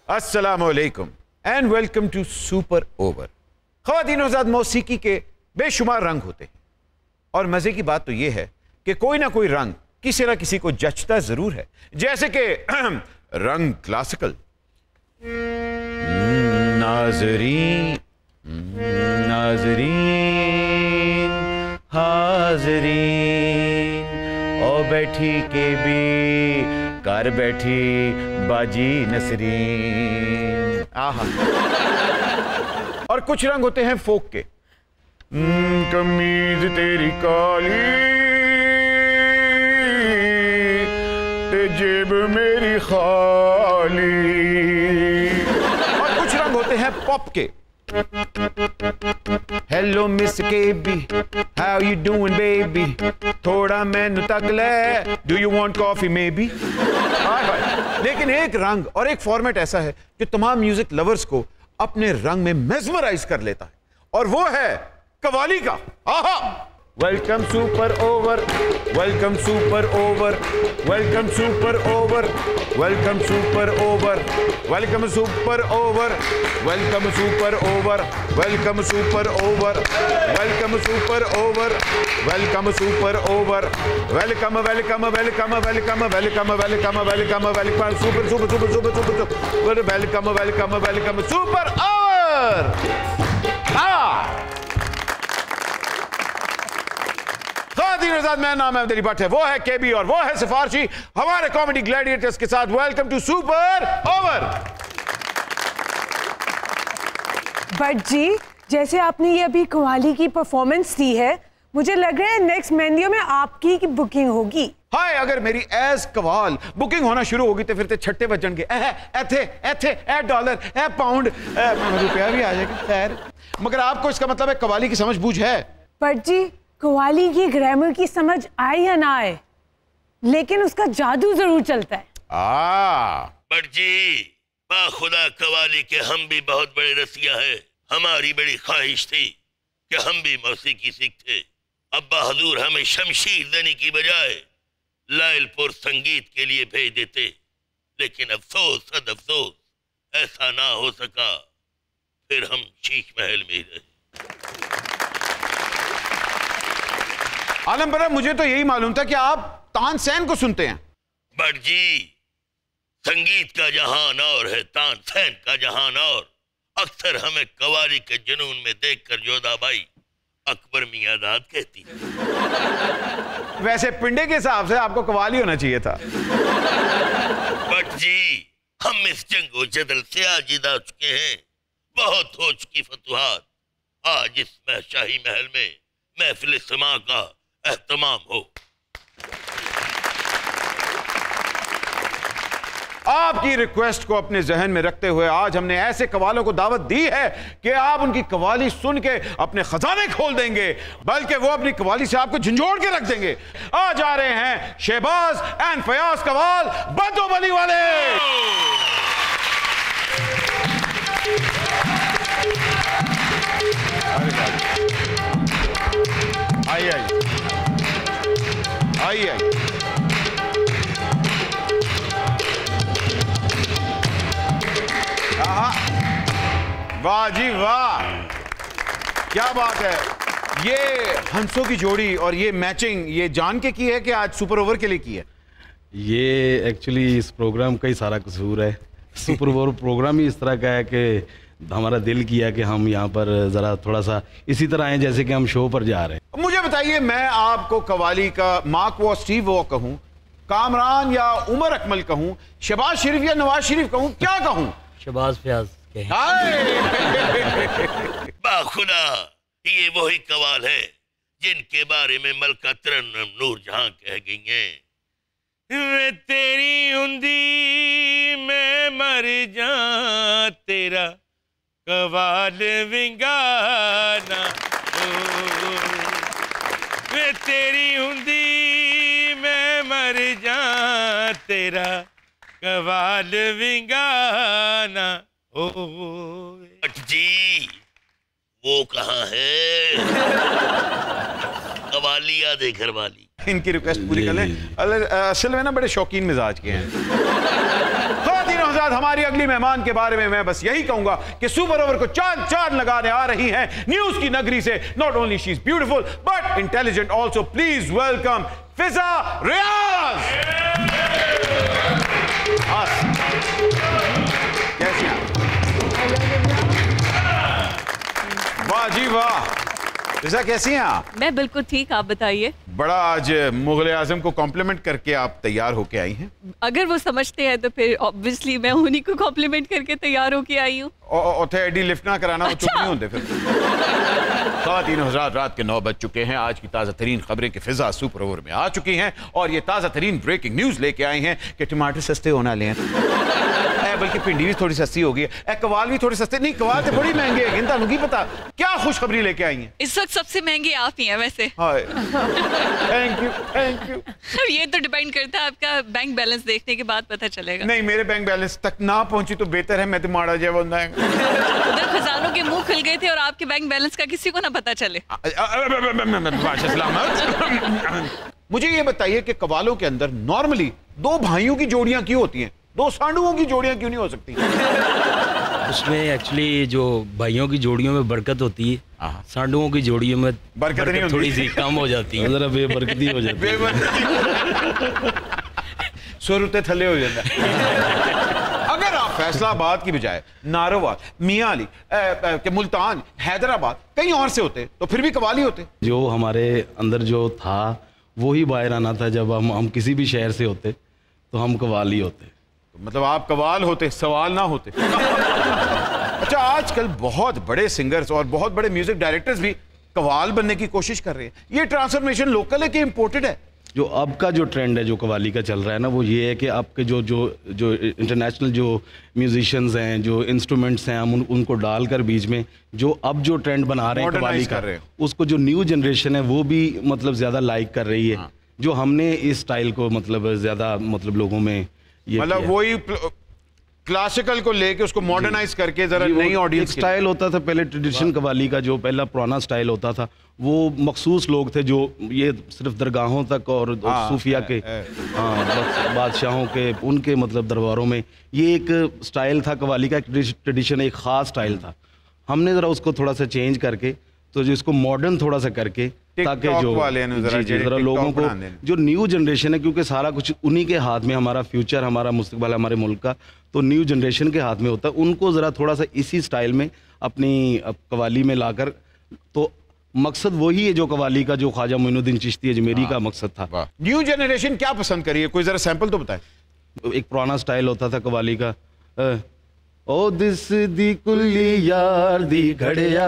अस्सलामुअलैकुम and welcome to super over. ख़वातीन और हज़रात, मौसीकी के बेशुमार रंग होते हैं और मजे की बात तो यह है कि कोई ना कोई रंग किसी ना किसी को जचता जरूर है, जैसे कि रंग क्लासिकल। नाज़रीन नाज़रीन हाज़रीन ओ बैठी के भी कर बैठी बाजी नसरीन। आहा। और कुछ रंग होते हैं फोक के। कमीज तेरी काली ते जेब मेरी खाली। और कुछ रंग होते हैं पॉप के। Hello miss KB, how you doing baby, थोड़ा मैनू तक ले, do you want coffee may be. लेकिन एक रंग और एक फॉर्मेट ऐसा है जो तमाम म्यूजिक लवर्स को अपने रंग में मेस्मराइज कर लेता है, और वो है कवाली का। आहा। Welcome super over, welcome super over, welcome super over, welcome super over, welcome super over, welcome super over, welcome super over, welcome super over, welcome super over, welcome welcome welcome welcome welcome welcome welcome welcome super super super super super welcome welcome welcome super over. मेरा नाम है भट्ट है, वो है केबी और वो है सिफारशी हमारे कॉमेडी ग्लैडिएटर्स के साथ। Welcome to super over. Bhatt ji, जैसे आपने ये अभी कव्वाली की परफॉर्मेंस दी है, मुझे लग रहा है नेक्स्ट मेन्यू में आपकी की बुकिंग होगी। हाय, अगर मेरी एज कवाल बुकिंग होना शुरू होगी तो फिर तो छट्टे बजन के ए डॉलर ए पाउंड रुपया भी आ जाएगा। खैर, मगर आपको इसका मतलब है कवाली की समझ बूझ है? भट्ट जी, कव्वाली की ग्रामर की समझ आए या ना आए, लेकिन उसका जादू जरूर चलता है। भट्ट जी, बाखुदा कव्वाली के हम भी बहुत बड़े रसिया है। हमारी बड़ी ख्वाहिश थी कि हम भी मौसीकी सीखते। अब्बा हजूर हमें शमशीर दनी की बजाय लायलपुर संगीत के लिए भेज देते, लेकिन अफसोस सद अफसोस ऐसा ना हो सका। फिर हम शीश महल में ही रहे। आलम बरा, मुझे तो यही मालूम था कि आप तानसेन को सुनते हैं। भट्ट जी, संगीत का जहान और है, तानसेन का जहान और। अक्सर हमें कवाली के जुनून में देखकर जोधाबाई अकबर मियां दाद कहती है। वैसे पिंडे के हिसाब से आपको कवाली होना चाहिए था। भट्ट जी, हम इस जंगो जदल से आजीदा हो चुके हैं। बहुत हो चुकी फतुहात। आज इस शाही महल में महफिल समा का एहतमाम हो। आपकी रिक्वेस्ट को अपने जहन में रखते हुए आज हमने ऐसे कवालों को दावत दी है कि आप उनकी कवाली सुन के अपने खजाने खोल देंगे, बल्कि वो अपनी कवाली से आपको झंझोड़ के रख देंगे। आज आ रहे हैं शहबाज एंड फयाज कवाल बदोबली वाले। आइए आइए आइए। वाह जी वाह, क्या बात है। ये हंसों की जोड़ी और ये मैचिंग ये जान के की है कि आज सुपर ओवर के लिए की है? ये एक्चुअली इस प्रोग्राम का ही सारा कसूर है। सुपर ओवर प्रोग्राम ही इस तरह का है कि हमारा दिल किया कि हम यहाँ पर ज़रा थोड़ा सा इसी तरह आए जैसे कि हम शो पर जा रहे हैं। मुझे बताइए, मैं आपको कवाली का मार्क वो स्टीव वो कहूँ, कामरान या उमर अकमल कहूँ, शहबाज शरीफ या नवाज शरीफ कहूँ, क्या कहूँ? शहबाज फयाज कहें। बाखुदा, ये वही कवाल है जिनके बारे में मलका तरन्नुम नूरजहां कह गई हैं। वे तेरी हुंदी मैं मर जा, तेरा कवाल विंगाना। वे तेरी हुंदी मैं मर जा, तेरा कवाल विंगाना। भट्ट जी, वो कहाँ है? कवाली याद है घर वाली। इनकी रिक्वेस्ट पूरी कर लें। असल में ना बड़े शौकीन मिजाज के हैं। साथ हमारी अगली मेहमान के बारे में मैं बस यही कहूंगा कि सुपर ओवर को चांद चांद लगाने आ रही हैं न्यूज की नगरी से। Not only she is beautiful but intelligent also. Please welcome Fiza Riyaz. कैसी हैं? वाह जी वाह। फिजा कैसी हैं आप? मैं बिल्कुल ठीक, आप बताइए। बड़ा आज मुगल आजम को कॉम्प्लीमेंट करके आप तैयार होके आई हैं। अगर वो समझते हैं तो फिर ऑब्वियसली मैं उन्हीं को कॉम्प्लीमेंट करके तैयार होके आई हूँ। उथे एडी लिफ्ट ना कराना, वो चुप नहीं होते फिर। ख़वातीन हज़रात, रात के 9 बज चुके हैं। आज की ताज़ा तरीन खबरें कि फिजा सुपर ओवर में आ चुकी हैं और ये ताज़ा तरीन ब्रेकिंग न्यूज़ लेके आए हैं कि टमाटर सस्ते होना लें, बल्कि भिंडी भी थोड़ी सस्ती हो गई है, कवाल भी थोड़े सस्ते नहीं, कवाल तो बड़ी महंगे है। तुहानू की पता क्या खुशखबरी लेके आई हैं? इस वक्त सबसे महंगे आप ही हैं वैसे। Thank you thank you. ये तो डिपेंड करता है, आपका बैंक बैलेंस देखने के बाद पता चलेगा। नहीं, मेरे बैंक बैलेंस तक ना पहुंची तो बेहतर है, मैं तो माड़ा जय बंदा है। उधर खजानों के मुंह खुल गए थे और आपके बैंक बैलेंस का किसी को ना पता चले। मुझे ये बताइए कि कवालों के अंदर नॉर्मली 2 भाइयों की जोड़ियां क्यों होती हैं, 2 सांडुओं की जोड़ियां क्यों नहीं हो सकती? उसमें एक्चुअली जो भाइयों की जोड़ियों में बरकत होती है, सांडुओं की जोड़ियों में बरकत नहीं होती, थोड़ी सी कम हो जाती है, जरा बेबरकती हो जाती है, सुरते थले हो जाता है। अगर आप फैसलाबाद की बजाय नारोवाल, मियां अली के मुल्तान, हैदराबाद कहीं और से होते तो फिर भी कवाली होते। जो हमारे अंदर जो था वो ही बाहर आना था। जब हम किसी भी शहर से होते तो हम कवाली होते। मतलब आप कवाल होते, सवाल ना होते। अच्छा, आजकल बहुत बड़े सिंगर्स और बहुत बड़े म्यूजिक डायरेक्टर्स भी कवाल बनने की कोशिश कर रहे हैं। ये ट्रांसफॉर्मेशन लोकल है कि इम्पोर्टेड है? जो अब का जो ट्रेंड है जो कवाली का चल रहा है ना, वो ये है कि आपके जो इंटरनेशनल जो म्यूजिशियंस हैं, जो इंस्ट्रूमेंट्स हैं, हम उनको डालकर बीच में जो अब जो ट्रेंड बना रहे हैं कवाली का, उसको जो न्यू जनरेशन है वो भी मतलब ज़्यादा लाइक कर रही है। जो हमने इस स्टाइल को मतलब ज़्यादा मतलब लोगों में ये मतलब वही क्लासिकल को लेके उसको मॉडर्नाइज करके जरा नई ऑडियंस। स्टाइल होता था पहले ट्रेडिशन कवाली का, जो पहला पुराना स्टाइल होता था, वो मखसूस लोग थे जो ये सिर्फ दरगाहों तक और सूफिया के बादशाहों के उनके मतलब दरबारों में ये एक स्टाइल था कवाली का, ट्रेडिशन, एक ख़ास स्टाइल था। हमने ज़रा उसको थोड़ा सा चेंज करके तो जो इसको मॉडर्न थोड़ा सा करके, ताकि जो जरा लोगों को जो न्यू जनरेशन है, क्योंकि सारा कुछ उन्हीं के हाथ में, हमारा फ्यूचर, हमारा मुस्तकबिल हमारे मुल्क का तो न्यू जनरेशन के हाथ में होता है, उनको ज़रा थोड़ा सा इसी स्टाइल में अपनी कवाली में लाकर, तो मकसद वही है जो कवाली का, जो ख्वाजा मोइनुद्दीन चिश्ती अजमेरी का मकसद था। न्यू जनरेशन क्या पसंद करिए, कोई जरा सैंपल तो बताए। एक पुराना स्टाइल होता था कवाली का, ओ दिस दी कुल्ली यार दी घड़िया,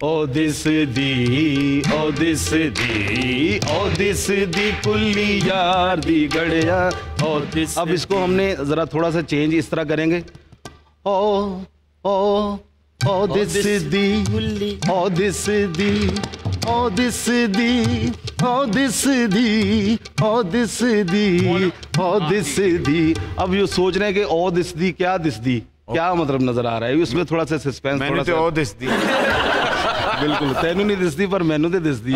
ओ दिस दी, ओ दिस दी, ओ दिस दी कुल्ली यार दी गड़िया, ओ दिस। अब इसको हमने जरा थोड़ा सा चेंज इस तरह करेंगे, ओ ओ ओ दिस दी, ओ दिस दी, ओ दिस दी, ओ दिस दी, ओ दिस दी, ओ दिस दी। अब ये सोच रहे हैं कि ओ दिस दी क्या, दिस दी क्या मतलब नजर आ रहा है, उसमें थोड़ा सा सस्पेंस, मैंने तो ओ दिस दी। बिल्कुल, तेनू नहीं दिसदी पर मैनू तो दिसदी।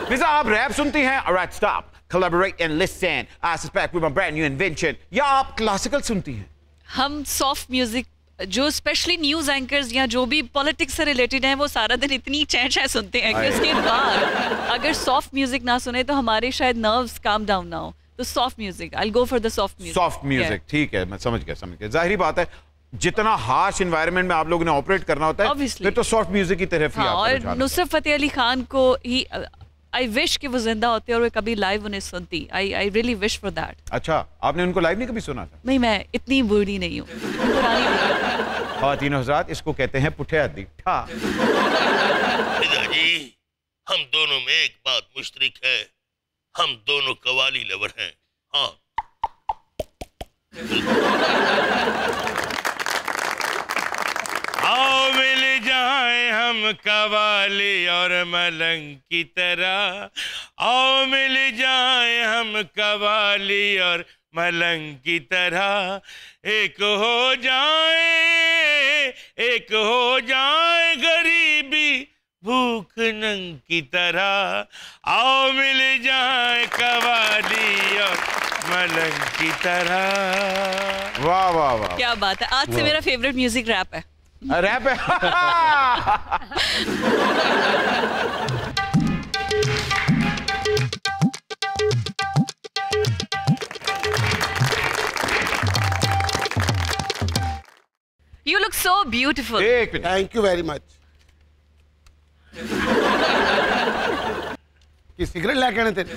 फिजा, आप रैप सुनती हैं? Alright, stop, collaborate and listen. I suspect with my brand new invention. या आप क्लासिकल सुनती हैं? हम सॉफ्ट म्यूजिक, जो स्पेशली न्यूज एंकर्स या जो भी पॉलिटिक्स से रिलेटेड हैं, वो सारा दिन इतनी चैं सुनते हैं कि उसके बाद अगर सॉफ्ट म्यूजिक ना सुने तो हमारे शायद नर्व्स काम डाउन ना हो। तो soft music, I go for the soft music. Soft music, ठीक है, मैं समझ गया। जाहिर बात है, जितना हार्श एनवायरनमेंट में आप लोगों ने ऑपरेट करना होता है, फिर तो सॉफ्ट म्यूजिक की तरफ ही और नुसरत फतेह अली खान को ही आई विश कि वो जिंदा होते और वो कभी लाइव उन्हें सुनती। I really wish for that. अच्छा, आपने उनको लाइव नहीं कभी सुना था? नहीं, मैं इतनी बूढ़ी नहीं हूँ, पुरानी नहीं। ख़वातीन हज़रात, इसको कहते हैं पुठे हद्दी ठा। पिताजी, हम दोनों में एक बात मुश्तरक है, हम दोनों कवाली लवर हैं। हाँ, आओ मिल जाए हम कवाली और मलंग की तरह, आओ मिल जाए हम कवाली और मलंग की तरह, एक हो जाए गरीबी भूख नंग की तरह, आओ मिल जाए कवाली और मलंग की तरह। वाह वाह वाह, क्या बात है। आज से मेरा फेवरेट म्यूजिक रैप है। रैप है। You look so beautiful. एक minute, thank you very much. कि सिगरेट लेके आने तेरे?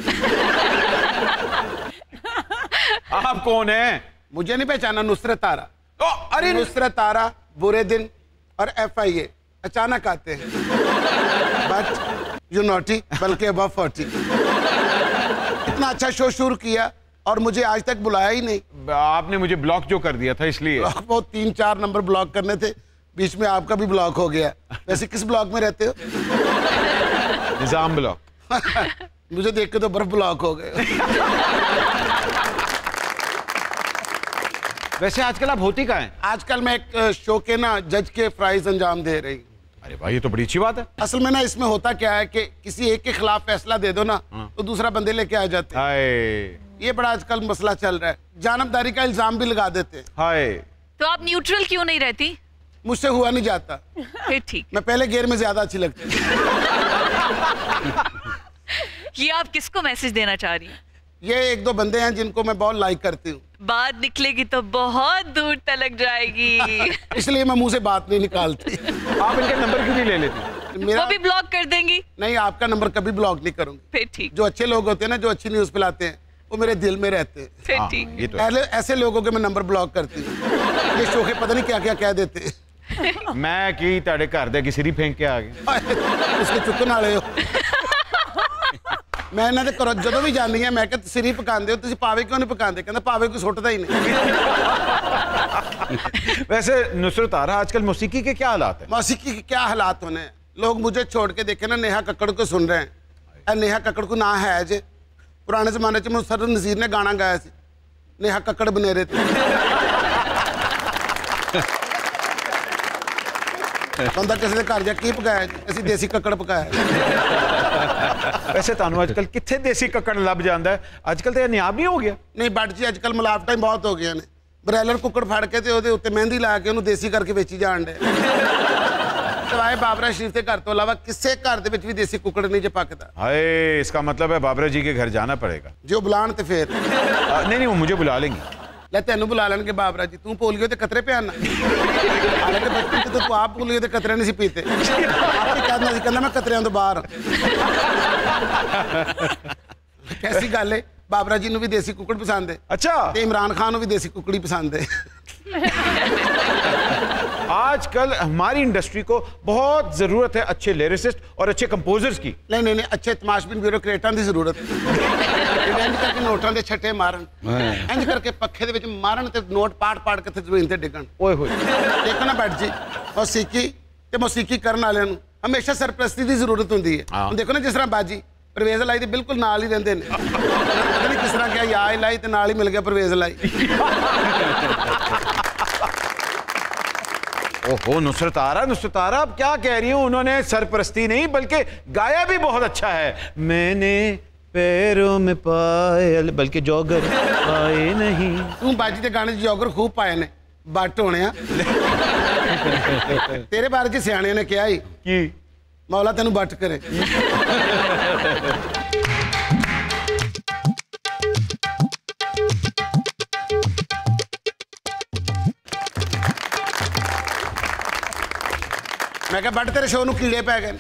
आप कौन हैं? मुझे नहीं पहचाना, नुसरत तारा। ओ, अरे नुसरत तारा, बुरे दिन और FIA अचानक आते हैं। बट यू नॉटी, बल्कि अबव 40। इतना अच्छा शो शुरू किया और मुझे आज तक बुलाया ही नहीं। आपने मुझे ब्लॉक जो कर दिया था इसलिए। वो 3-4 नंबर ब्लॉक करने थे, बीच में आपका भी ब्लॉक हो गया। वैसे किस ब्लॉक में रहते हो? निजाम ब्लॉक। मुझे देख के तो बर्फ ब्लॉक हो गए। वैसे आजकल आप होती कहाँ हैं? आजकल मैं एक शो के ना जज के प्राइज अंजाम दे रही हूँ। अरे भाई ये तो बड़ी अच्छी बात है। असल में ना इसमें होता क्या है कि किसी एक के खिलाफ फैसला दे दो ना तो दूसरा बंदे लेके आ जाते हैं। हाय ये बड़ा आजकल मसला चल रहा है, जानबदारी का इल्जाम भी लगा देते हैं। हाय, तो आप न्यूट्रल क्यों नहीं रहती? मुझसे हुआ नहीं जाता। फिर ठीक। मैं पहले गेयर में ज्यादा अच्छी लगती थी। ये आप किसको मैसेज देना चाह रही हैं? ये 1-2 बंदे हैं जिनको मैं बहुत लाइक करती हूँ, बात निकलेगी तो बहुत दूर तलक जाएगी। इसलिए मैं मुंह से बात नहीं निकालती। आप इनका नंबर क्यों नहीं ले लेती? मेरा वो भी ब्लॉक कर देंगी। नहीं, आपका नंबर कभी ब्लॉक नहीं करूंगी। फिर ठीक। जो अच्छे लोग होते हैं ना, जो अच्छी न्यूज पिलाते हैं, वो मेरे दिल में रहते हैं। फिर हाँ, ठीक। ये तो पहले ऐसे लोगों के मैं नंबर ब्लॉक करती हूँ। ये शोखे पता नहीं क्या क्या कह देते हैं। मैं की ताड़े घर दे किसी फेंक के आ गए। उसके चुकन वाले हो। मैं इन्होंने करो जो भी जानी है, मैं क्या सिरी पकाते हो, तुम पावे क्यों नहीं पकाते? कहते पावे कोई सुटता ही नहीं। वैसे नुसरत तारा, आजकल मौसीकी के क्या हालात हैं? मौसीकी के क्या हालात होने हैं? लोग मुझे छोड़ के देखे ना नेहा कक्कड़ को सुन रहे हैं। नेहा कक्कड़ को ना है जे पुराने जमाने च मुसर्रफ नज़ीर ने गाना गाया सी, नेहा कक्कड़ बनेरे थे। बंदा किसी के घर जा की पकाया जी? ਅਸੀਂ देसी कक्कड़ पकाया। वैसे ਤੁਹਾਨੂੰ ਅੱਜਕੱਲ ਕਿੱਥੇ ਦੇਸੀ ਕੱਕੜ ਲੱਭ ਜਾਂਦਾ ਹੈ? ਅੱਜਕੱਲ ਤਾਂ ਇਹ ਨਿਆਬ ਨਹੀਂ ਹੋ ਗਿਆ। नहीं बट जी अजकल मिलावटां ही बहुत हो गई ने। ब्रायलर कुक्कड़ फड़ के ते ਉਹਦੇ ਉੱਤੇ ਮਹਿੰਦੀ ਲਾ ਕੇ ਉਹਨੂੰ ਦੇਸੀ ਕਰਕੇ ਵੇਚੀ ਜਾਣ ਡੇ। सवाए बाबरा शरीफ के घर तो अलावा किसी घर दे विच भी देसी कुक्कड़ नहीं जे पकदा। हाय, इसका मतलब है बाबरा जी के घर जाना पड़ेगा। जो बुलान ते फिर नहीं, वो मुझे बुला लेंगे। ले तेनू बुला लेंगे बाबरा जी, तू पोलियो ते कतरे पे आना। हालांकि बचपन च तो तू आप पोलियो ते कतरे नहीं सी पीते। आपकी कहना सी, कहना मैं कतरियां तो बाहर। कैसी गल है, बाबरा जी नू भी देसी कुक्कड़ पसंद है। अच्छा, ते इमरान खान नू भी देसी कुक्कड़ी पसंद है। आजकल हमारी इंडस्ट्री को बहुत जरूरत है अच्छे लिरिसिस्ट और अच्छे कंपोजर्स की। नहीं नहीं नहीं, अच्छे तमाशबीन ब्यूरोक्रेटां दी जरूरत है। इंज करके नोटां दे छट्टे मारन, इंज करके पक्खे दे विच मारन ते नोट पाट के ते जमीन ते डिगण। ओए होए, देखो ना बैठ जी, मौसीकी ते मौसीकी करन वालियां नूं हमेशा सरप्रस्ती दी जरूरत हुंदी है। हाँ। देखो ना जिस तरह बाजी परवेज लाई दे बिल्कुल नाल ही रहिंदे ने। पता नहीं किस तरह क्या या लाई ते नाल ही मिल गया परवेज लाई। ओहो नुसरत तारा, नुसरत तारा, आप क्या कह रही हो? उन्होंने सरपरस्ती नहीं बल्कि गाया भी बहुत अच्छा है। मैंने पैरों में पायल, बल्कि जॉगर पाए नहीं। तू बाजी के गाने जॉगर खूब पाए ने, बट होने तेरे बारे च सियाणे ने कहा ही कि मौला तेनू बट करे। मैं क्या बट तेरे शो नू कीड़े पै गए।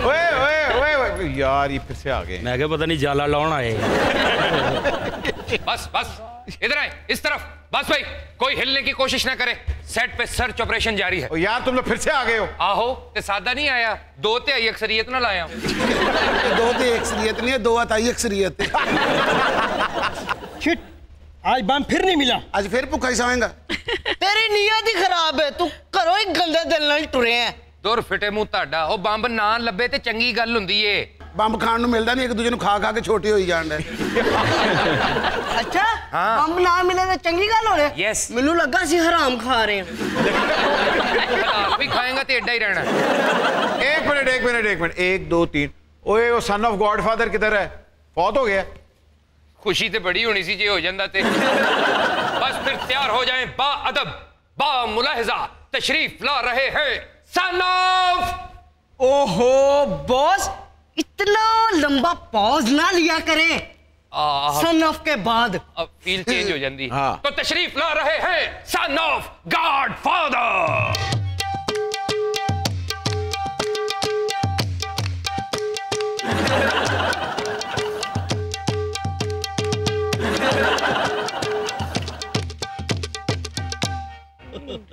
ओए ओए ओए ओए यार, ये फिर से आ गए। मैं क्या पता नहीं जाला लाउन आए। बस बस इधर आए, इस तरफ। बस भाई, कोई हिलने की कोशिश ना करे। सेट पे सर्च ऑपरेशन जारी है। ओ यार, तुम लोग फिर से आ गए हो। आहो ते सादा नहीं आया, दो ते आई अक्सरियत ना लाया। दो ते अक्सरियत नहीं है, दो आताई अक्सरियत है। शिट, आज बम फिर नहीं मिला। आज फिर भुखा ही सोएगा। तेरी नीयत ही खराब है, तू घरों ही गंदे दिल नाल टुरे है। दुर फिटे मुंह ਤੁਹਾਡਾ, ਉਹ ਬੰਬ ਨਾ ਲੱਭੇ ਤੇ ਚੰਗੀ ਗੱਲ ਹੁੰਦੀ ਏ। ਬੰਬ ਖਾਣ ਨੂੰ ਮਿਲਦਾ ਨਹੀਂ, ਇੱਕ ਦੂਜੇ ਨੂੰ ਖਾ ਖਾ ਕੇ ਛੋਟੇ ਹੋਈ ਜਾਣ ਡੇ। अच्छा बम ना मिले तो चंगी गल हो रही। Yes. मैनू लगा सी हराम खा रहे हैं। आप भी खाएगा तो एडा ही रहना। एक मिनट 1 2 3। ओए वो सन ऑफ गॉडफादर किधर है? फौत हो गया। खुशी तो बड़ी होनी सी जे हो जाता ते। बस फिर तैयार हो जाएं बा अदब बा मुलाहिजा तशरीफ ला रहे हैं सन ऑफ। ओहो बॉस, इतना लंबा पॉज ना लिया करें सन ऑफ के बाद। अब फील चेंज हो जाती। हाँ। तो तशरीफ ला रहे हैं सन ऑफ गॉडफादर।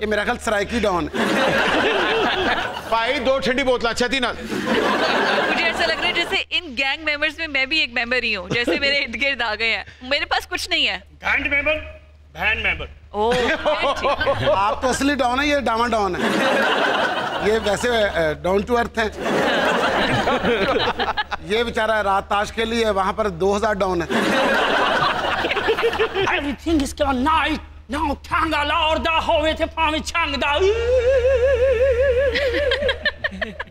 ये मेरा ख्याल सराइकी डॉन है। भाई 2 ठंडी बोतल छती ना। मुझे ऐसा लग रहा है जैसे इन गैंग मेंबर्स में मैं भी एक मेंबर ही हूँ, जैसे मेरे इर्द गिर्द आ गए हैं। मेरे पास कुछ नहीं है। Band member, band member. ओह आप तो असली डॉन है, ये डामा डॉन है। ये वैसे डाउन टू अर्थ है। ये बेचारा रात ताश खेली है, वहां पर 2000 डॉन है। Everything is gone night. Now tanga lorda होवे थे पावे छंगदा।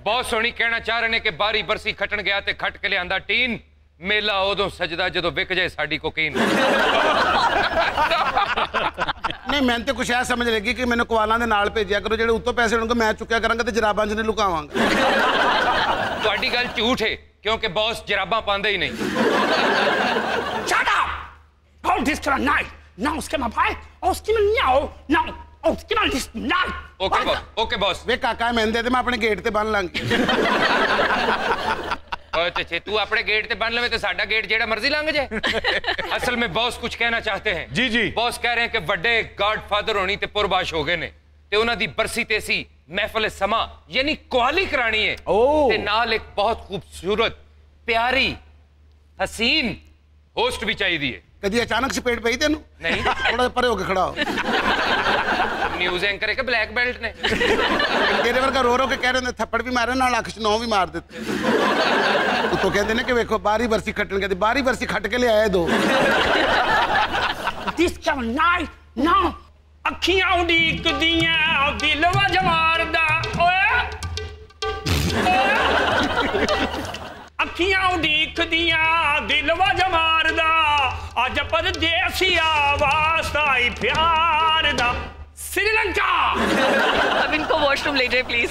बहुत सोहनी कहना चाह रहे ने कि बारी बरसी खटन गया ते खट के लियांदा टीन, मेला उदों सजदा जदों विक जाए साडी कोकीन। नहीं मैंने तो कुछ ऐसा समझ लगी कि मैंने कवालां दे नाल भेजिया करो, जेडे उत्तों पैसे उनको मैं चुक्या करांगा ते जराबां च नहीं लुकावांगा। ਤੁਹਾਡੀ ਗੱਲ ਝੂਠ है क्योंकि बॉस जराबां पांदे ही नहीं। Shut up! All this kind of night. Now उसके माँ भाई, उसकी में न्याओ, now उसकी में this night. Okay boss. वे काका मैंने दे मैं अपने गेट ते बन लांगी। ते तू अपने गेट ते बन लवे तो साडा गेट जेड़ा मर्जी लंघ जाए। असल में बॉस कुछ कहना चाहते हैं। जी जी। बॉस कह रहे हैं कि बड़े गॉडफादर होनी ते पुरबाश हो गए ने ते उन्हां दी बरसी ते सी महफिल समा यानी कवाली करानी है ते नाल एक बहुत खूबसूरत प्यारी हसीन होस्ट भी चाहिए है। कभी अचानक से पेट पई तेनू? नहीं थोड़ा परे होके खड़ा हो। न्यूज़ एंकर है कि ब्लैक बेल्ट ने तेरे वर्गा रो रो के कह रहे ने थप्पड़ भी मारे नाल अख च 9 भी मार देते। तो कहते ने कि देखो बारी बरसी खटन कहते बारी बरसी खट के ले आए 2। This kind of night. Now अखियां उड़ीकदियां दिल वज मारदा ओए। अखियां उड़ीकदियां दिल वज मारदा अज परदेसिया वास्ता ही प्यार दा श्रीलंका। अब इनको वॉशरूम ले जाए प्लीज।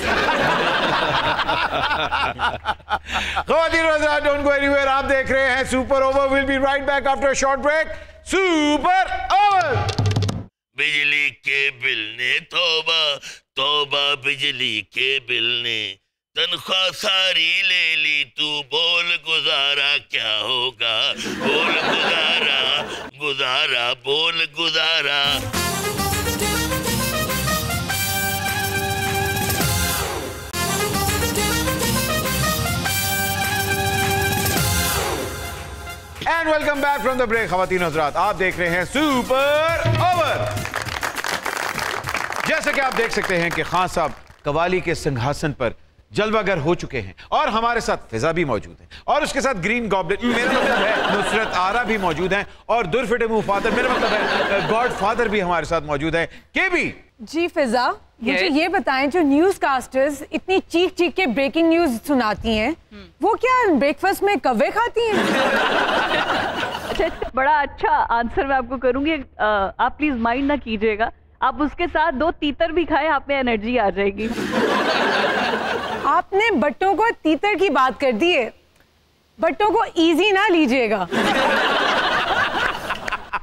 Don't go anywhere. आप देख रहे हैं super over. Will be right back after a short break. Super over. बिजली के बिल ने तौबा तौबा बिजली के बिल ने तनख्वाह सारी ले ली तू बोल गुजारा क्या होगा बोल गुजारा गुजारा बोल गुजारा। And welcome back from the break. खवातीन हज़रात, आप देख रहे हैं सुपर ओवर। जैसे कि आप देख सकते हैं कि खान साहब कवाली के सिंहासन पर जलवागर हो चुके हैं और हमारे साथ फिजा भी मौजूद है और उसके साथ ग्रीन गॉबलिन मेरा मतलब है नुसरत आरा भी मौजूद हैं और दुरफिटे मुंह फादर मेरा मतलब है गॉड फादर भी हमारे साथ मौजूद है। के भी जी फिजा, मुझे ये बताएं जो न्यूज कास्टर्स इतनी चीख चीख के ब्रेकिंग न्यूज सुनाती हैं वो क्या ब्रेकफास्ट में कव्वे खाती हैं? बड़ा अच्छा आंसर मैं आपको करूंगी। आप प्लीज माइंड ना कीजिएगा। आप उसके साथ 2 तीतर भी खाएं, आप में एनर्जी आ जाएगी। आपने बट्टों को तीतर की बात कर दी है, बट्टों को इजी ना लीजिएगा।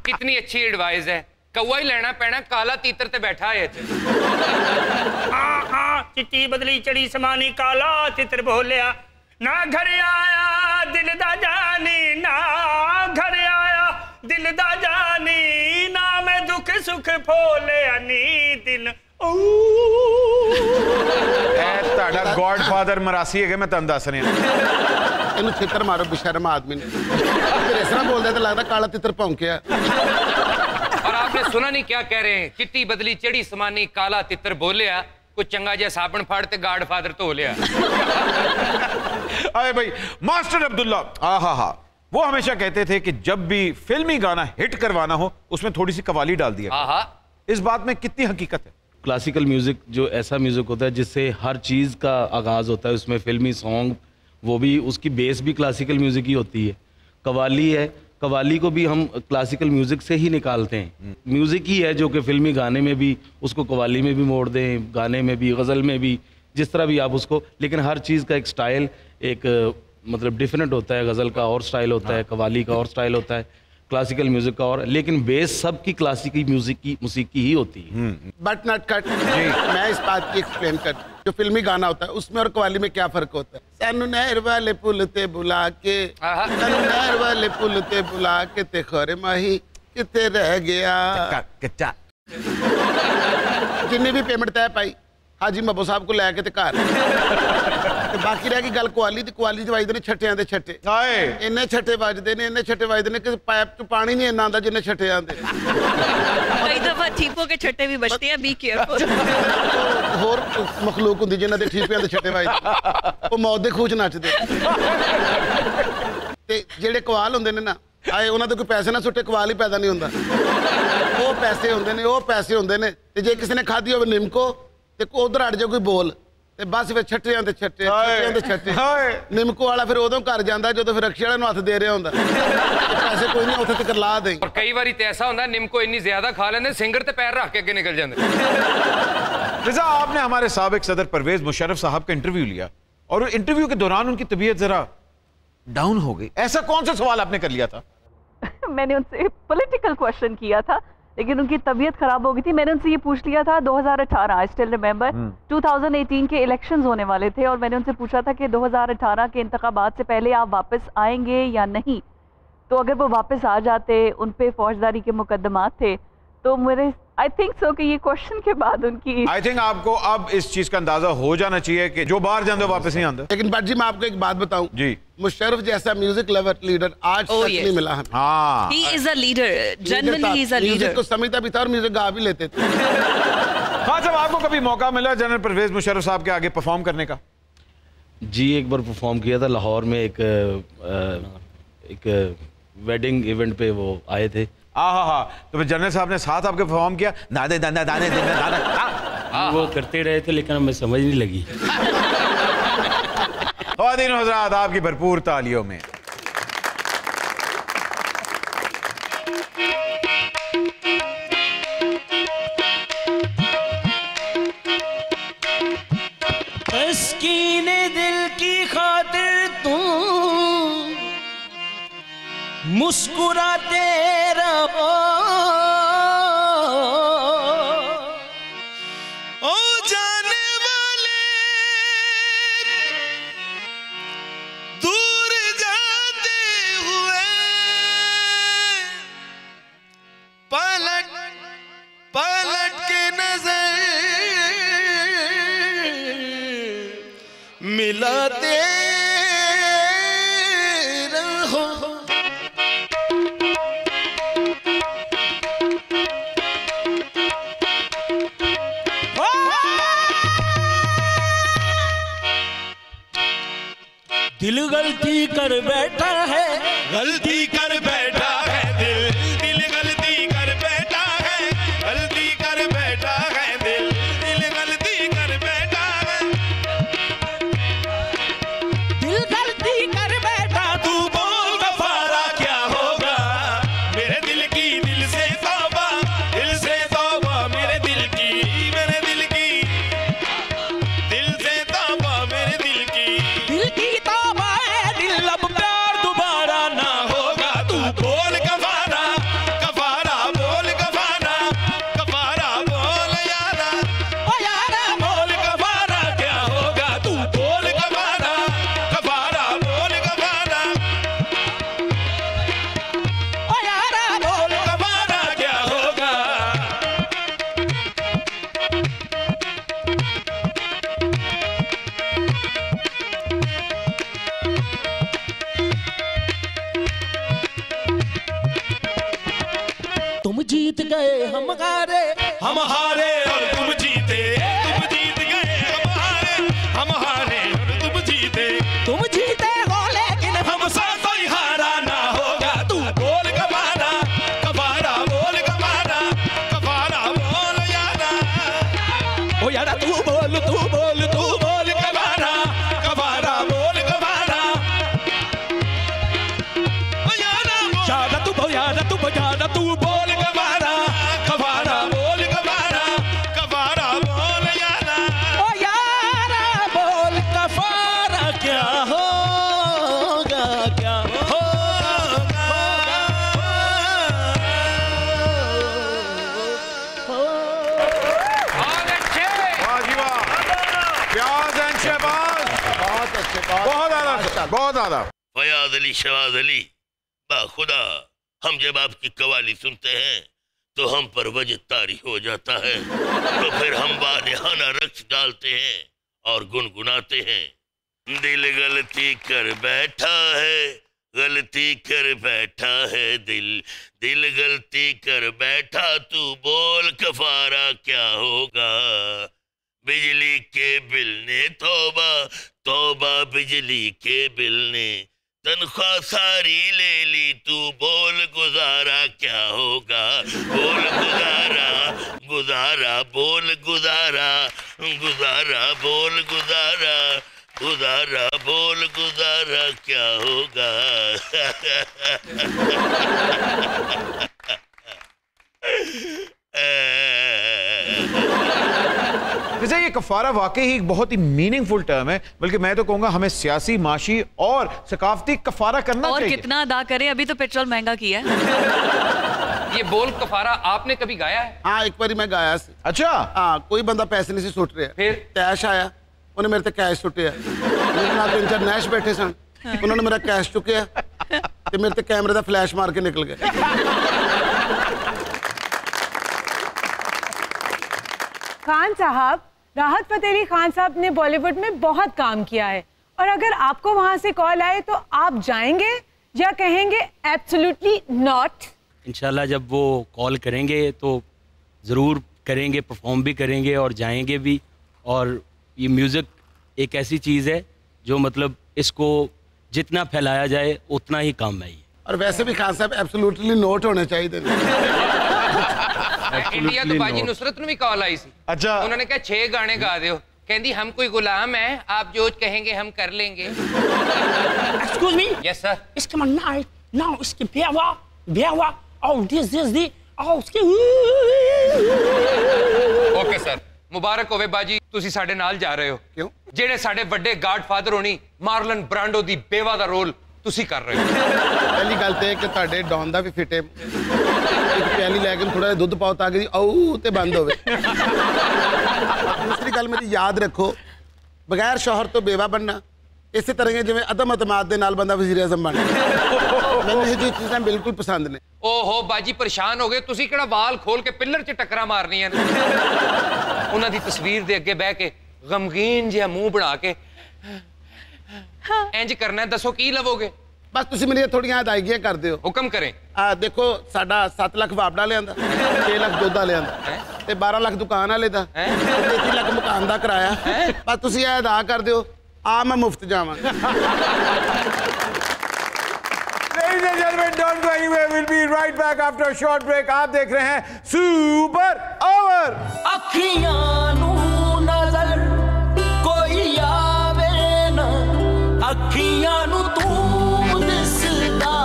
कितनी अच्छी एडवाइस है। कौवा ही लेना पैना, काला तीतर ते बैठा है। चिट्टी बदली चढ़ी समानी काला तीतर बोलिया ना घर आया दिल दा जानी ना घर आया दिल दा जानी ना मैं दुख सुख फोलिया नी दिल गॉडफादर मरासी है मैं तुम दस रहा इन तितर मारो बेशर्म आदमी ने फिर इस तरह बोलता तो लगता काला तितर भौंकिया। और आपने सुना नहीं क्या कह रहे हैं? चिट्टी बदली चढ़ी समानी काला तितर बोलिया कुछ चंगा जहा साबन फाड़ ते गॉडफादर धो लिया। अरे भाई मास्टर अब्दुल्ला, हा, वो हमेशा कहते थे कि जब भी फिल्मी गाना हिट करवाना हो उसमें थोड़ी सी कवाली डाल दिया। इस बात में कितनी हकीकत है? क्लासिकल म्यूजिक जो ऐसा म्यूजिक होता है जिससे हर चीज़ का आगाज़ होता है, उसमें फिल्मी सॉन्ग, वो भी उसकी बेस भी क्लासिकल म्यूजिक ही होती है। कवाली है, कवाली को भी हम क्लासिकल म्यूजिक से ही निकालते हैं। म्यूजिक ही है जो कि फिल्मी गाने में भी उसको कवाली में भी मोड़ दें, गाने में भी, गज़ल में भी, जिस तरह भी आप उसको, लेकिन हर चीज़ का एक स्टाइल, एक मतलब डिफरेंट होता है। गज़ल का और स्टाइल होता है, कवाली का और स्टाइल होता है, क्लासिकल म्यूजिक का और, लेकिन बेस सबकी क्लासिकल म्यूजिक की मौसीकी ही होती है। But not cut. मैं इस बात की एक्सप्लेन कर, जो फिल्मी गाना होता है उसमें और कवाली में क्या फर्क होता है? सानू नहर वाले पुल ते बुला के, सानू नहर वाले पुल ते बुला के ते खरे माही किते रह गया। जिन्नी भी पेमेंट तय पाई हाजी मब्बो साहब को लैके ते घर, बाकी रह गई गल कवाली दी। कवाली वजदे ने छट्टियां दे छट्टे, इन्ने छट्टे वजदे ने, इन्ने छट्टे वजदे ने कि पाइप च पानी नहीं इन्ना आंदा जिन्ने छट्टे आंदे। कई दफा ठीपों के छट्टे भी बजते हैं, बी केयरफुल। होर मखलूक हुंदी जिन्हां दे ठीपियां दे छट्टे वजदे, वो मौत दे खूह च नचदे। ते जेड़े कवाल हुंदे ने ना, आए उन्हां दे कोई पैसे ना सुट्टे कवाल ही पैदा नहीं हुंदा। वो पैसे हुंदे ने, वो पैसे हुंदे ने, ते जे किसी ने खाधी होवे निमको ते उधर अड़ जाए कोई बोल, ते बस फिर छट्टियां ते छट्टे, छट्टियां ते छट्टे। निमको वाला फिर उदों घर जांदा जदों फिर रक्शे वाले नूं हत्थ दे रहा हुंदा, पैसे कोई नहीं उत्थे तक ला दें। और कई बारी तो ऐसा होंदा निमको इन्नी ज्यादा खा लेंदे सिंगर ते पैर रख के अगे निकल जांदे। रिजा, आपने हमारे साबिक सदर परवेज मुशर्रफ साहब का इंटरव्यू लिया और इंटरव्यू के दौरान उनकी तबीयत जरा डाउन हो गई। ऐसा कौन सा सवाल आपने कर लिया था? मैंने उनसे पॉलिटिकल क्वेश्चन किया था, लेकिन उनकी तबीयत खराब हो गई थी। मैंने उनसे ये पूछ लिया था 2018, आई स्टिल रिमेंबर, 2018 के इलेक्शंस होने वाले थे और मैंने उनसे पूछा था कि 2018 के इंतखाबात से पहले आप वापस आएंगे या नहीं। तो अगर वो वापस आ जाते, उन पे फौजदारी के मुकदमात थे, तो मेरे आई थिंक सो कि ये क्वेश्चन के बाद उनकी, आई थिंक आपको अब इस चीज का अंदाजा हो जाना चाहिए कि जो बाहर जाते वापस नहीं आते। लेकिन बट जी मैं आपको एक बात बताऊं जी, मुशर्रफ जैसा म्यूजिक लवर लीडर आज तक नहीं मिला हमें। हाँ, he is a leader, generally he is a leader. Music को समझता भी था और म्यूजिक गा भी लेते थे। हाँ, जब आपको कभी मौका मिला जनरल परवेज मुशर्रफ साहब के आगे परफॉर्म करने का? जी, एक बार परफॉर्म किया था लाहौर में, एक वेडिंग इवेंट पे वो आए थे। हाँ, तो फिर जनरल साहब ने साथ आपके परफॉर्म किया, दाने दाने दाने दाने, वो करते रहे थे लेकिन हमें समझ नहीं लगी। ख़वातीन व हज़रात, आपकी भरपूर तालियों में तस्कीने दिल की खातिर तुम मुस्कुराते रहो, ओ जाने वाले दूर जाते हुए पलट पलट के नजर मिलाते रहो। दिल गलती कर बैठा है, गलती कर बैठा है दिल, दिल गलती कर बैठा है, गलती कर बैठा है दिल, दिल गलती कर बैठा है, दिल गलती कर बैठा। तू बोल गफारा क्या होगा, मेरे दिल की दिल से तौबा, दिल से तौबा मेरे दिल की, मेरे दिल की, दिल से तौबा मेरे दिल की, दिल की अब प्यार दोबारा ना होगा। तू बोल गफारा, गफारा बोल गफारा, गफारा बोल यारा, ओ यारा बोल गफारा क्या होगा। तू बोल गफारा, गफारा बोल गफारा, ओ यारा बोल गफारा क्या होगा। तुम जीत गए हम हारे, हम हारे और तुम जीते, तुम जीत गए हम हारे, हम हारे और तुम जीते, तुम जीते बहुत ज्यादा। फयाज अली शवाज अली, बाखुदा हम जब आपकी कवाली सुनते हैं तो हम पर वजह तारी हो जाता है, तो फिर हम वालिहाना रक्स डालते हैं और गुनगुनाते हैं। दिल गलती कर बैठा है, गलती कर बैठा है दिल, दिल गलती कर बैठा, तू बोल कफारा क्या होगा। बिजली के बिल ने तौबा तौबा, बिजली के बिल ने तनख्वाह सारी ले ली, तू बोल गुजारा क्या होगा। बोल गुजारा गुजारा, बोल गुजारा गुजारा, बोल गुजारा गुजारा, बोल गुजारा क्या होगा। वैसे ये कफारा वाकई ही एक बहुत ही मीनिंगफुल टर्म है, बल्कि मैं तो कहूंगा हमें सियासी, माशी और सकाफती कफारा करना और चाहिए। कितना अदा करें, अभी तो पेट्रोल महंगा किया है। ये बोल कफारा आपने कभी गाया है? हाँ, एक बार मैं गाया सी। अच्छा। हाँ, कोई बंदा पैसे नहीं से सुट रहा, फिर कैश आया, उन्हें मेरे ते कैश सुटिया, मेरे नाल 3-4 नैश बैठे सन, उन्होंने मेरा कैश चुकिया ते मेरे ते कैमरे दा फ्लैश मार के निकल गए। खान साहब, राहत फतेह अली खान साहब ने बॉलीवुड में बहुत काम किया है, और अगर आपको वहां से कॉल आए तो आप जाएंगे या कहेंगे एब्सोल्युटली नॉट? इंशाल्लाह जब वो कॉल करेंगे तो ज़रूर करेंगे, परफॉर्म भी करेंगे और जाएंगे भी। और ये म्यूज़िक एक ऐसी चीज़ है जो मतलब इसको जितना फैलाया जाए उतना ही काम है। और वैसे भी खान साहब एब्सोल्युटली नोट होने चाहिए। इंडिया तो बाजी नुसरत ने भी कॉल आई सी। अच्छा। उन्होंने कहा 6 गाने गा दो, कहती हम कोई गुलाम है, आप जो कहेंगे हम कर लेंगे। Excuse me? Yes sir. इसके मन ना इसके बेवा और दिस उसके। ओके सर, मुबारक होवे बाजी, तुसी साडे नाल जा रहे हो। क्यों? जेड़े साडे बड़े गॉडफादर होनी मार्लन ब्रांडो दी बेवा दा रोल तुसी कर रहे हो। पहली गल तो कि तुहाडे डॉन दा भी फिटे एक प्याली लैके थोड़ा जिहा दुध पाओ ताकि औ ते बंद होवे। दूसरी गल मेरी याद रखो, बगैर शौहर तो बेवा बनना इस तरह जिवें अदम अतमाद दे नाल बंदा वज़ीर आज़म बनना। मैनूं ये चीज़ां बिल्कुल पसंद ने। ओहो बाजी परेशान हो गए, तुसी किहड़ा वाल खोल के पिलर च टक्करां मारनियां ने। उन्हां दी तस्वीर दे अगे बह के गमगीन जिहा मुंह बना के इंज करना है, दसो की लवोगे? बस तुसीं मेरियां थोड़ियां अदायगियां कर दिओ। हुक्म करें। देखो साडा 7 लाख वापड़ा लिआंदा, 6 लाख दुद्ध लिआंदा ते 12 लाख दुकान वाले दा, 33 लाख मकान दा किराया। बस तुसीं ये अदा कर दिओ, मैं मुफ्त जावांगा। Ladies and gentlemen, don't go anywhere. We'll be right back after a short break. आप देख रहे हैं सुपर ओवर। अखियां नू नजर कोई आवे ना, अखियां नू तू दिसदा।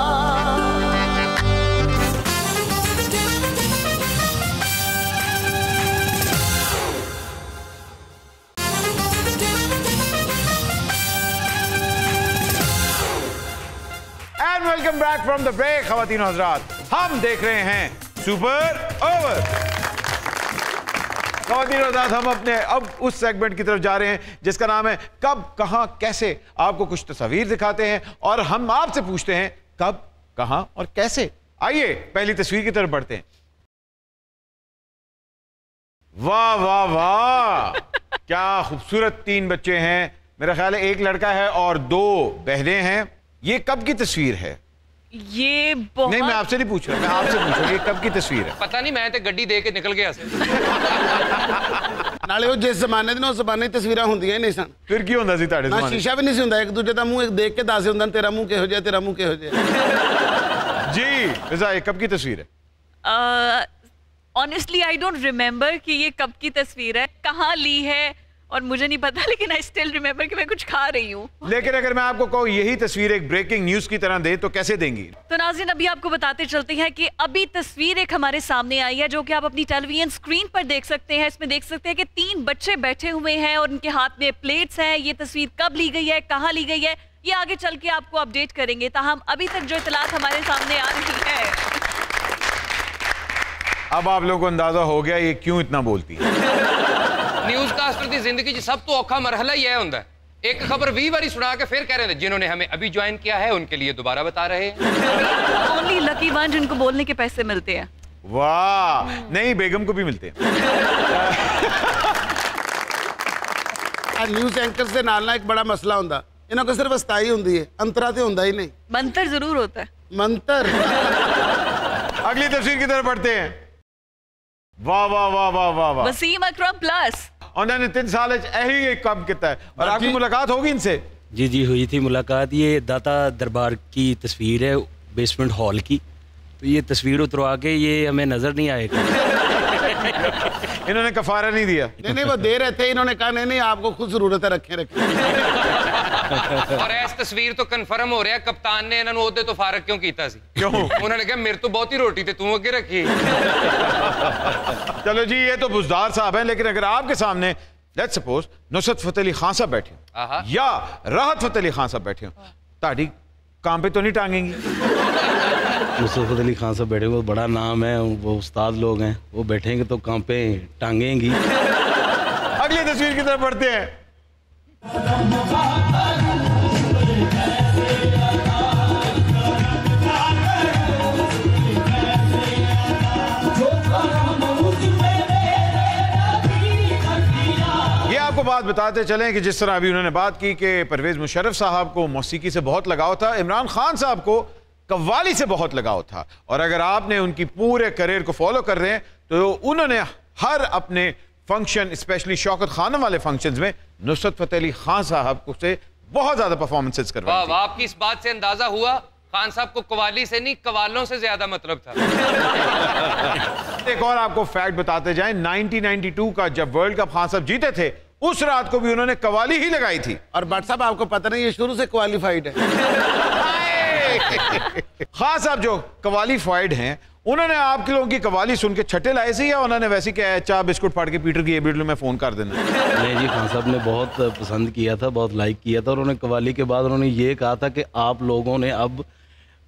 And welcome back from the break, ख़वातीन और हज़रात। हम देख रहे हैं सुपर ओवर। ख़वातीन और हज़रात, हम अपने अब उस सेगमेंट की तरफ जा रहे हैं जिसका नाम है कब, कहां, कैसे। आपको कुछ तस्वीर दिखाते हैं और हम आपसे पूछते हैं कब, कहां और कैसे। आइए पहली तस्वीर की तरफ बढ़ते हैं। वाह वाह वाह, क्या खूबसूरत 3 बच्चे हैं। मेरा ख्याल है 1 लड़का है और 2 बहनें हैं। ये कब की तस्वीर है? ये बहुत... नहीं, मैं आपसे नहीं पूछ रहा, मैं आपसे पूछ रहा, ये कब की तस्वीर है? पता नहीं, मैं तो गड्डी दे के निकल गया। नाले वो जिस जमाने दे उस जमाने तस्वीरां हुंदियां ही नहीं सन। फिर की हुंदा सी तुहाडे ना ज़माने? शीशा भी नहीं सी हुंदा, एक दूजे दा मुंह देख के दस हुंदा तेरा मुंह किहो जिहा, तेरा मुंह किहो जिहा। जी रिज़ा, ये कब की तस्वीर है? ऑनेस्टली आई डोंट रिमेम्बर कि ये कब की तस्वीर है, कहाँ ली है, और मुझे नहीं पता, लेकिन आई स्टिल रिमेम्बर कि मैं कुछ खा रही हूँ। लेकिन अगर मैं आपको कहूँ यही तस्वीर एक ब्रेकिंग न्यूज की तरह दे तो कैसे देंगी? तो नाज़रीन, अभी आपको बताते चलते हैं कि अभी तस्वीर एक हमारे सामने आई है जो कि आप अपनी टेलीविजन स्क्रीन पर देख सकते हैं। इसमें देख सकते हैं कि 3 बच्चे बैठे हुए हैं और उनके हाथ में प्लेट्स हैं। ये तस्वीर कब ली गई है, कहाँ ली गई है, ये आगे चल के आपको अपडेट करेंगे। ताहम अभी तक जो इतलात हमारे सामने आ रही है, अब आप लोगों को अंदाजा हो गया ये क्यों इतना बोलती है। न्यूज़ कास्टर की जिंदगी सब तो औखा मरहला ही है हुंदा एक खबर 20 बारी सुना के फिर कह रहे थे जिन्होंने हमें अभी ज्वाइन किया है उनके लिए दोबारा बता रहे हैं। ओनली लकी वन जिनको बोलने के पैसे मिलते हैं। वाह, नहीं बेगम को भी मिलते हैं। न्यूज़ एंकर से नालना एक बड़ा मसला होता, इन्हों को सिर्फ अस्ताई होती है, अंतरा तो होता ही नहीं। मंतर जरूर होता है। मंतर। अगली तस्वीर की तरफ बढ़ते हैं। वाह वाह वाह वाह वाह वाह। वसीम अकरम प्लस उन्होंने 3 साल यही काम किया है और आपकी मुलाकात होगी इनसे? जी जी हुई थी मुलाकात। ये दाता दरबार की तस्वीर है, बेसमेंट हॉल की। तो ये तस्वीर उतरवा के ये हमें नजर नहीं आएगा। इन्होंने कफारा नहीं दिया? नहीं वो दे रहे थे, इन्होंने कहा नहीं आपको खुद जरूरत है, रखे रखे। और इस तस्वीर तो कंफर्म हो रहा है कप्तान ने इन्होंने ओहदे तो फारग क्यों कीता सी? क्यों? उन्होंने कहा मेरे तो बहुत ही रोटी थे, तू अगे रखी। चलो जी, ये तो बुजदार साहब हैं, लेकिन अगर आपके सामने लेट्स सपोज नुसरत फतेह अली खान साहब बैठे हो या राहत फतेह अली खान साहब बैठे हो, ताड़ी काम पे तो नहीं टांगेंगी? नुसरत फतेह अली खान साहब बैठे, वो बड़ा नाम है, वो उस्ताद लोग हैं, वो बैठेंगे तो काम पे टांगेंगी। अगली तस्वीर की तरफ बढ़ते हैं। आपको बात बताते चलें कि जिस तरह अभी उन्होंने बात की कि परवेज मुशर्रफ साहब को मौसीकी से बहुत लगाव था, इमरान खान साहब को कव्वाली से बहुत लगाव था। और अगर आपने उनकी पूरे करियर को फॉलो कर रहे हैं तो उन्होंने हर अपने फंक्शन, स्पेशली शौकत खानम वाले फंक्शंस में नुसरत फतेह अली खान साहब को से बहुत ज्यादा परफॉर्मेंसेस करवाई थी। आपकी इस बात से अंदाजा हुआ खान साहब को कवाली से नहीं कवालों से ज्यादा मतलब था। एक और आपको फैक्ट बताते जाएं, 1992 का जब वर्ल्ड कप खान साहब जीते थे, उस रात को भी उन्होंने कवाली ही लगाई थी। और भट्ट साहब आपको पता नहीं ये शुरू से क्वालिफाइड है। खान साहब जो क्वालिफाइड हैं, उन्होंने आपके लोगों की कवाली सुन के छठे लाए से या उन्होंने वैसे क्या चाय बिस्कुट फाड़ के पीटर की ये वीडियो में फोन कर देना? नहीं जी, खान साहब ने बहुत पसंद किया था, बहुत लाइक किया था। और उन्होंने कवाली के बाद उन्होंने ये कहा था कि आप लोगों ने अब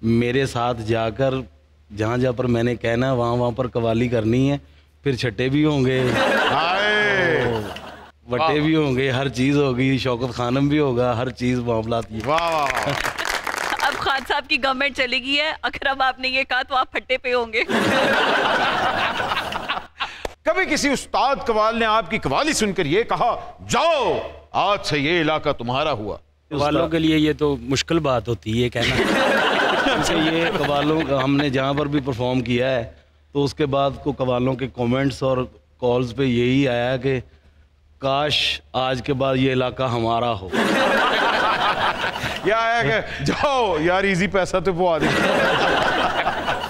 मेरे साथ जाकर जहाँ जहाँ पर मैंने कहना वहाँ वहाँ पर कवाली करनी है, फिर छठे भी होंगे, बट्टे भी होंगे, हर चीज़ होगी, शौकत खानम भी होगा, हर चीज़ मामला। वाह। अब खान साहब की गवर्नमेंट चलेगी है, अगर अब आपने ये कहा तो आप फट्टे पे होंगे। कभी किसी उस्ताद कवाल ने आपकी कवाली सुनकर ये कहा, जाओ आज से ये इलाका तुम्हारा हुआ? कवालों के लिए ये तो मुश्किल बात होती है कहना। ये कवालों का हमने जहाँ पर भी परफॉर्म किया है तो उसके बाद को कवालों के कमेंट्स और कॉल्स पे यही आया कि काश आज के बाद ये इलाका हमारा हो। या आया कि जाओ यार इजी पैसा तो वो आदमी।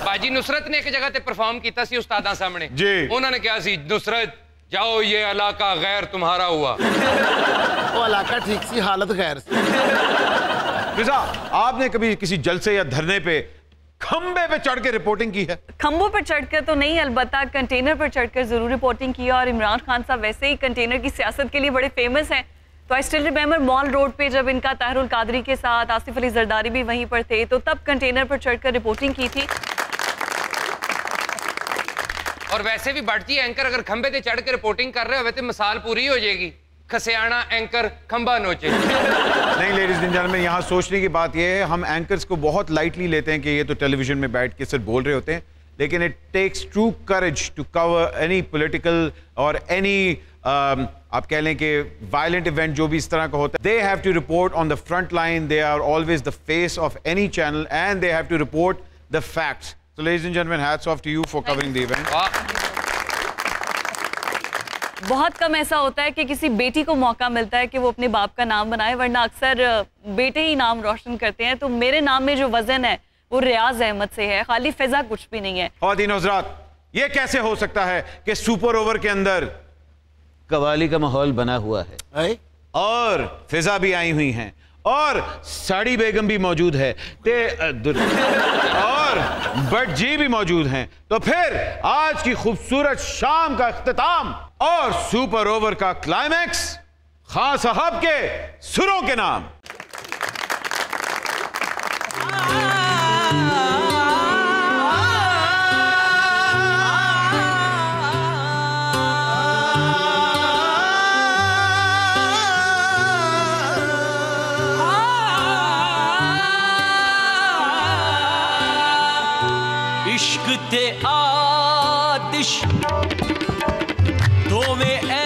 बाजी नुसरत ने एक जगह पे परफॉर्म किया सी उस्तादा सामने जी, उन्होंने क्या सी, नुसरत जाओ ये इलाका गैर तुम्हारा हुआ। वो इलाका ठीक सी, हालत गैर सी। फिजा, आपने कभी किसी जलसे या धरने पे खंबे पे चढ़ के रिपोर्टिंग की है? खंबों पर चढ़कर तो नहीं, अलबत्ता कंटेनर पर चढ़कर जरूर रिपोर्टिंग की। और इमरान खान साहब वैसे ही कंटेनर की सियासत के लिए बड़े फेमस हैं। तो I still remember mall road पे जब इनका ताहिरुल कादरी के साथ आसिफ अली जरदारी भी वहीं पर थे, तो तब कंटेनर पर चढ़कर रिपोर्टिंग की थी। और वैसे भी बढ़ती एंकर अगर खंबे पे चढ़ के रिपोर्टिंग कर रहे हो तो मिसाल पूरी हो जाएगी, खसियाना एंकर खंबा नोचे। नहीं लेडीज एंड जेंटलमैन, यहाँ सोचने की बात यह है, हम एंकर्स को बहुत लाइटली लेते हैं कि ये तो टेलीविजन में बैठ के सिर्फ बोल रहे होते हैं, लेकिन it takes true courage to cover any political और एनी आप कह लें कि वायलेंट इवेंट जो भी इस तरह का होता है। They have to report on the front line, they are always the face of any channel and they have to report the facts. So ladies and gentlemen, hats off to you for covering the event. बहुत कम ऐसा होता है कि किसी बेटी को मौका मिलता है कि वो अपने बाप का नाम बनाए, वरना अक्सर बेटे ही नाम रोशन करते हैं। तो मेरे नाम में जो वजन है वो रियाज अहमद से है, खाली फिजा कुछ भी नहीं है। ख्वातीन हज़रात, ये कैसे हो सकता है कि सुपर ओवर के अंदर कवाली का माहौल बना हुआ है और फिजा भी आई हुई हैं और साड़ी बेगम भी मौजूद है और बट जी भी मौजूद हैं, तो फिर आज की खूबसूरत शाम का इख्तिताम और सुपर ओवर का क्लाइमैक्स खान साहब के सुरों के नाम। ते आतिश दोवें